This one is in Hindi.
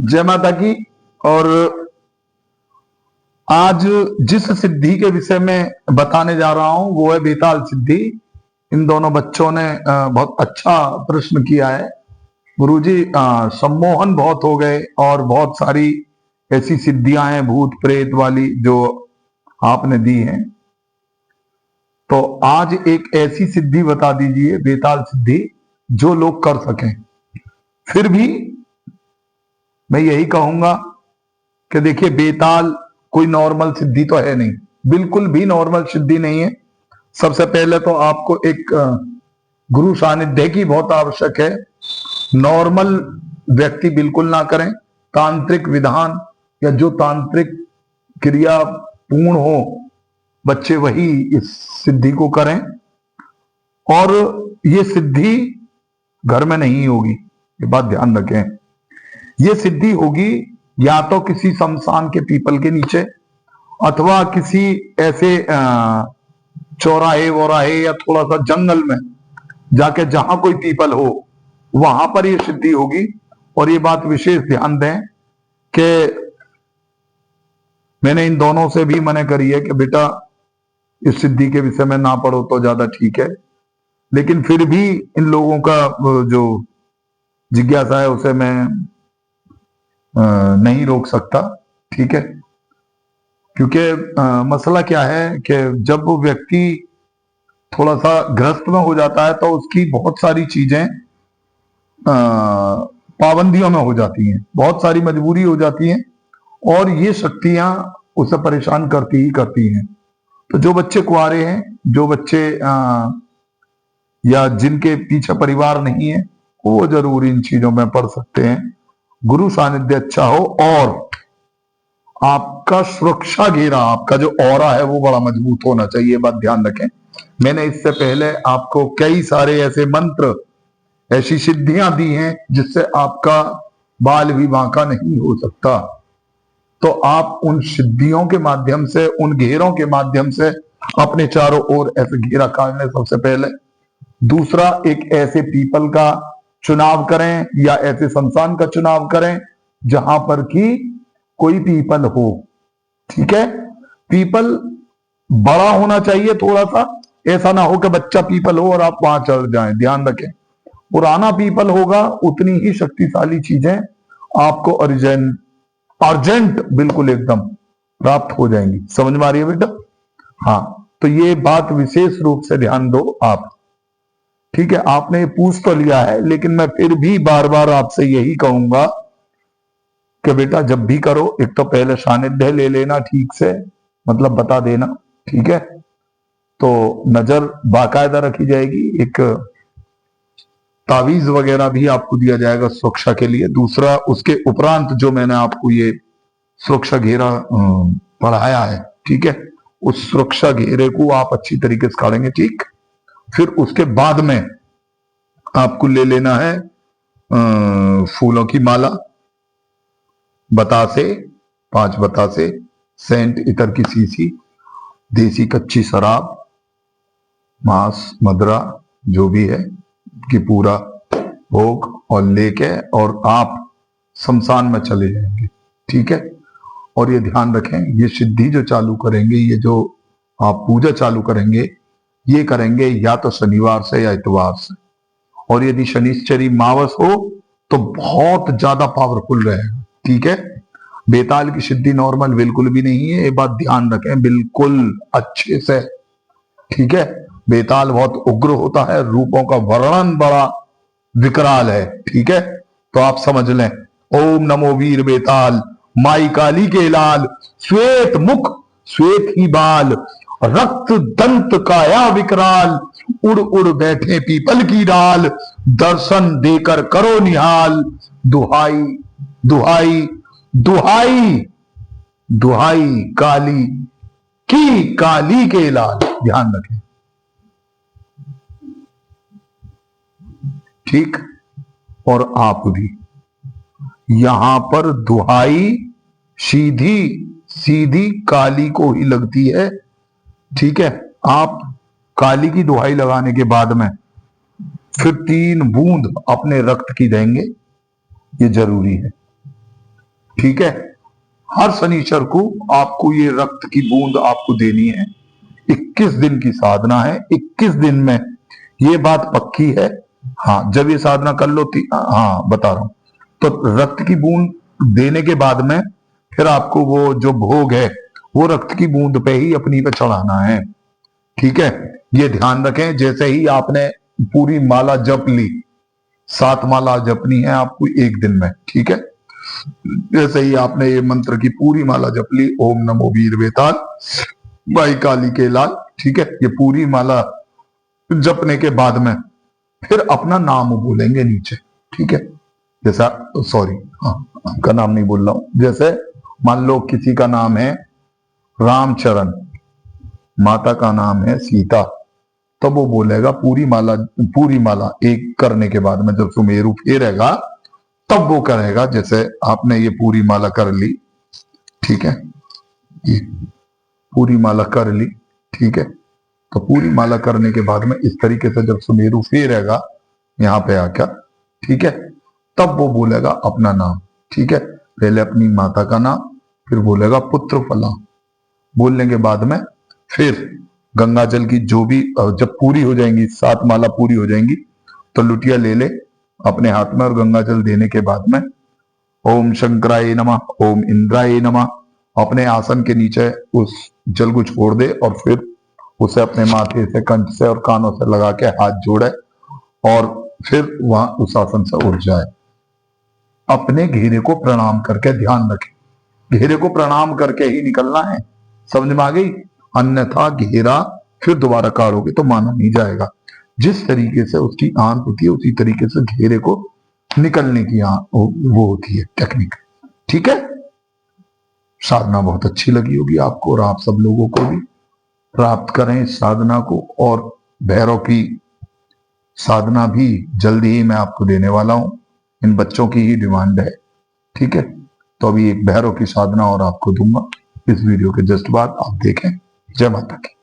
जय माता की। और आज जिस सिद्धि के विषय में बताने जा रहा हूं वो है बेताल सिद्धि। इन दोनों बच्चों ने बहुत अच्छा प्रश्न किया है। गुरुजी, सम्मोहन बहुत हो गए और बहुत सारी ऐसी सिद्धियां हैं भूत प्रेत वाली जो आपने दी हैं, तो आज एक ऐसी सिद्धि बता दीजिए, बेताल सिद्धि, जो लोग कर सकें। फिर भी मैं यही कहूंगा कि देखिए, बेताल कोई नॉर्मल सिद्धि तो है नहीं, बिल्कुल भी नॉर्मल सिद्धि नहीं है। सबसे पहले तो आपको एक गुरु सानिध्य की बहुत आवश्यक है। नॉर्मल व्यक्ति बिल्कुल ना करें। तांत्रिक विधान या जो तांत्रिक क्रिया पूर्ण हो बच्चे, वही इस सिद्धि को करें। और ये सिद्धि घर में नहीं होगी, ये बात ध्यान रखें। ये सिद्धि होगी या तो किसी शमशान के पीपल के नीचे, अथवा किसी ऐसे चौराहे वोराहे या थोड़ा सा जंगल में जाके जहां कोई पीपल हो, वहां पर ये सिद्धि होगी। और ये बात विशेष ध्यान दें कि मैंने इन दोनों से भी मना करी है कि बेटा इस सिद्धि के विषय में ना पढ़ो तो ज्यादा ठीक है, लेकिन फिर भी इन लोगों का जो जिज्ञासा है उसे मैं नहीं रोक सकता, ठीक है। क्योंकि मसला क्या है कि जब वो व्यक्ति थोड़ा सा ग्रस्त में हो जाता है तो उसकी बहुत सारी चीजें पाबंदियों में हो जाती हैं, बहुत सारी मजबूरी हो जाती हैं, और ये शक्तियां उसे परेशान करती ही करती हैं। तो जो बच्चे कुंवारे हैं, जो बच्चे या जिनके पीछे परिवार नहीं है, वो जरूर इन चीजों में पढ़ सकते हैं। गुरु सानिध्य अच्छा हो और आपका सुरक्षा घेरा, आपका जो ऑरा है वो बड़ा मजबूत होना चाहिए, बात ध्यान रखें। मैंने इससे पहले आपको कई सारे ऐसे मंत्र, ऐसी सिद्धियां दी हैं जिससे आपका बाल भी बांका नहीं हो सकता। तो आप उन सिद्धियों के माध्यम से, उन घेरों के माध्यम से अपने चारों ओर ऐसे घेरा काटने सबसे पहले। दूसरा, एक ऐसे पीपल का चुनाव करें या ऐसे शमशान का चुनाव करें जहां पर कि कोई पीपल हो, ठीक है। पीपल बड़ा होना चाहिए थोड़ा सा, ऐसा ना हो कि बच्चा पीपल हो और आप वहां चढ़ जाएं, ध्यान रखें। पुराना पीपल होगा उतनी ही शक्तिशाली चीजें आपको अर्जेंट अर्जेंट बिल्कुल एकदम प्राप्त हो जाएंगी। समझ में आ रही है बेटा? हाँ, तो ये बात विशेष रूप से ध्यान दो आप, ठीक है। आपने ये पूछ तो लिया है, लेकिन मैं फिर भी बार बार आपसे यही कहूंगा कि बेटा जब भी करो, एक तो पहले सानिध्य ले लेना ठीक से, मतलब बता देना, ठीक है। तो नजर बाकायदा रखी जाएगी, एक तावीज वगैरह भी आपको दिया जाएगा सुरक्षा के लिए। दूसरा, उसके उपरांत जो मैंने आपको ये सुरक्षा घेरा पढ़ाया है, ठीक है, उस सुरक्षा घेरे को आप अच्छी तरीके से काटेंगे, ठीक। फिर उसके बाद में आपको ले लेना है फूलों की माला, बतासे, 5 बतासे, सेंट इतर की शीशी, देसी कच्ची शराब, मांस मदरा जो भी है कि पूरा भोग और लेके और आप शमशान में चले जाएंगे, ठीक है। और ये ध्यान रखें, ये सिद्धि जो चालू करेंगे, ये जो आप पूजा चालू करेंगे, ये करेंगे या तो शनिवार से या इतवार से। और यदि शनिश्चरी मावस हो तो बहुत ज्यादा पावरफुल रहेगा, ठीक है। बेताल की सिद्धि नॉर्मल बिल्कुल भी नहीं है, ये बात ध्यान रखें बिल्कुल अच्छे से, ठीक है। बेताल बहुत उग्र होता है, रूपों का वर्णन बड़ा विकराल है, ठीक है। तो आप समझ लें, ओम नमो वीर बेताल, माई काली के लाल, श्वेत मुख श्वेत ही बाल, रक्त दंत काया विकराल, उड़ उड़ बैठे पीपल की डाल, दर्शन देकर करो निहाल, दुहाई दुहाई दुहाई दुहाई काली की काली के लाल, ध्यान रखें, ठीक। और आप भी यहां पर दुहाई सीधी सीधी काली को ही लगती है, ठीक है। आप काली की दुहाई लगाने के बाद में फिर 3 बूंद अपने रक्त की देंगे, ये जरूरी है, ठीक है। हर शनिचर को आपको ये रक्त की बूंद आपको देनी है। 21 दिन की साधना है, 21 दिन में ये बात पक्की है। हाँ, जब ये साधना कर लो हाँ बता रहा हूं, तो रक्त की बूंद देने के बाद में फिर आपको वो जो भोग है वो रक्त की बूंद पे ही अपनी पे चढ़ाना है। ठीक है, ये ध्यान रखें। जैसे ही आपने पूरी माला जप ली, 7 माला जपनी है आपको एक दिन में, ठीक है। जैसे ही आपने ये मंत्र की पूरी माला जप ली, ओम नमो वीर वेताल भाई काली के लाल, ठीक है, ये पूरी माला जपने के बाद में फिर अपना नाम बोलेंगे नीचे, ठीक है। जैसा सॉरी, हाँ आपका नाम नहीं बोल रहा हूं। जैसे मान लो किसी का नाम है रामचरण, माता का नाम है सीता, तब वो बोलेगा पूरी माला एक करने के बाद में जब सुमेरु फेरेगा तब वो करेगा। जैसे आपने ये पूरी माला कर ली, ठीक है, ये पूरी माला कर ली, ठीक है, तो पूरी माला करने के बाद में इस तरीके से जब सुमेरु फेरेगा यहाँ पे आकर, ठीक है, तब वो बोलेगा अपना नाम, ठीक है। पहले अपनी माता का नाम, फिर बोलेगा पुत्र फला। बोलने के बाद में फिर गंगा जल की जो भी जब पूरी हो जाएंगी, 7 माला पूरी हो जाएंगी, तो लुटिया ले ले अपने हाथ में और गंगा जल देने के बाद में ओम शंकराय नमः, ओम इंद्राय नमः, अपने आसन के नीचे उस जल को छोड़ दे और फिर उसे अपने माथे से, कंठ से और कानों से लगा के हाथ जोड़े और फिर वहां उस आसन से उठ जाए। अपने घेरे को प्रणाम करके, ध्यान रखें घेरे को प्रणाम करके ही निकलना है, समझ में आ गई। अन्यथा घेरा फिर दोबारा कारोगे तो माना नहीं जाएगा। जिस तरीके से उसकी आंत होती है उसी तरीके से घेरे को निकलने की वो होती है टेक्निक, ठीक है। साधना बहुत अच्छी लगी होगी आपको और आप सब लोगों को भी। प्राप्त करें इस साधना को, और भैरव की साधना भी जल्दी ही मैं आपको देने वाला हूं। इन बच्चों की ही डिमांड है, ठीक है। तो अभी एक भैरव की साधना और आपको दूंगा इस वीडियो के जस्ट बाद, आप देखें। जय माता की।